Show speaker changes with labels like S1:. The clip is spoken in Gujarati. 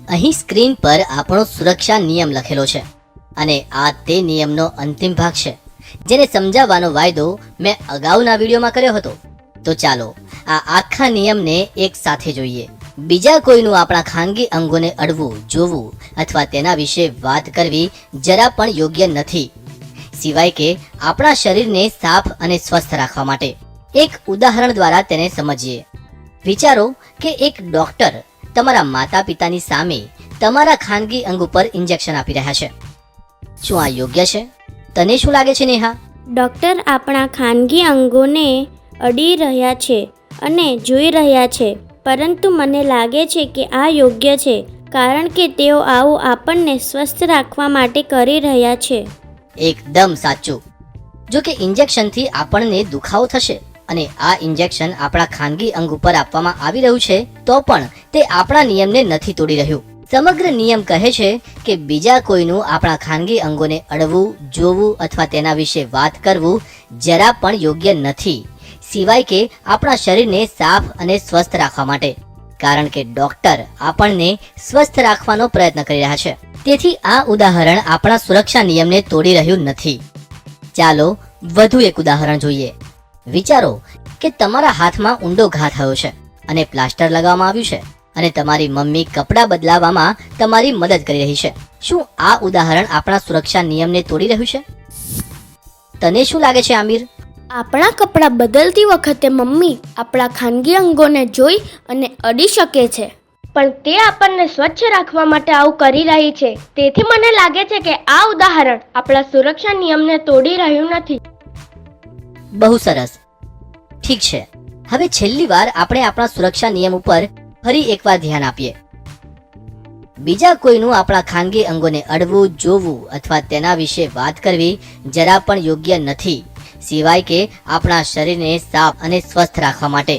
S1: અહીં સ્ક્રીન પર આપણો સુરક્ષા નિયમ લખેલો છે અને આ તે નિયમનો અંતિમ ભાગ છે જેને સમજાવવાનો વાયદો મેં અગાઉના વિડીયોમાં કર્યો હતો. તો ચાલો આ આખા નિયમને એક સાથે જોઈએ. બીજા કોઈનું આપણા ખાનગી અંગોને અડવું, જોવું અથવા તેના વિશે વાત કરવી જરા પણ યોગ્ય નથી, સિવાય કે આપણા શરીરને સાફ અને સ્વસ્થ રાખવા માટે. એક ઉદાહરણ દ્વારા તેને સમજીએ. વિચારો કે એક ડોક્ટર તમારા માતા પિતાની સામે તમારા ખાનગી અંગ ઉપર ઇન્જેક્શન આપી રહ્યા છે. શું આ યોગ્ય છે? તને શું લાગે છે નેહા?
S2: ડૉક્ટર આપણા ખાનગી અંગોને અડી રહ્યા છે અને જોઈ રહ્યા છે, પરંતુ મને લાગે છે કે આ યોગ્ય છે, કારણ કે તેઓ આવું આપણને સ્વસ્થ રાખવા માટે કરી રહ્યા છે.
S1: એકદમ સાચું. જો કે ઇન્જેક્શનથી આપણને દુખાવો થશે અને આ ઇન્જેક્શન આપણા ખાનગી અંગ ઉપર આપવામાં આવી રહ્યું છે, તો પણ તે આપણા નિયમને નથી તોડી રહ્યું. સમગ્ર નિયમ કહે છે કે બીજા કોઈનું આપણા ખાનગી અંગોને અડવું, જોવું અથવા તેના વિશે વાત કરવું જરા પણ યોગ્ય નથી, સિવાય કે આપણા શરીરને સાફ અને સ્વસ્થ રાખવા માટે. કારણ કે ડોક્ટર આપણને સ્વસ્થ રાખવાનો પ્રયત્ન કરી રહ્યા છે. તેથી આ ઉદાહરણ આપણા સુરક્ષા નિયમને તોડી રહ્યું નથી. ચાલો વધુ એક ઉદાહરણ જોઈએ. વિચારો કે તમારા હાથમાં ઊંડો ઘા થયો છે અને પ્લાસ્ટર લગાવવામાં આવ્યું છે અને તમારી મમ્મી કપડાં બદલાવવામાં તમારી મદદ કરી રહી છે. શું આ ઉદાહરણ આપણા સુરક્ષા નિયમને તોડી રહ્યું છે? તને શું લાગે છે આમિર?
S3: આપણા કપડાં બદલતી વખતે મમ્મી આપણા ખાનગી અંગોને જોઈ અને અડી શકે છે, પણ તે આપણને સ્વચ્છ રાખવા માટે આવું કરી રહી છે. તેથી મને લાગે છે કે આ ઉદાહરણ આપણા સુરક્ષા નિયમને તોડી રહ્યું નથી.
S1: બહુ સરસ. ઠીક છે, હવે છેલ્લી વાર આપણે આપણા સુરક્ષા નિયમ ઉપર ફરી એકવાર ધ્યાન આપીએ. બીજા કોઈનું આપણા ખાનગી અંગોને અડવું, જોવું અથવા તેના વિશે વાત કરવી જરા પણ યોગ્ય નથી, સિવાય કે આપણા શરીરને સાફ અને સ્વસ્થ રાખવા માટે.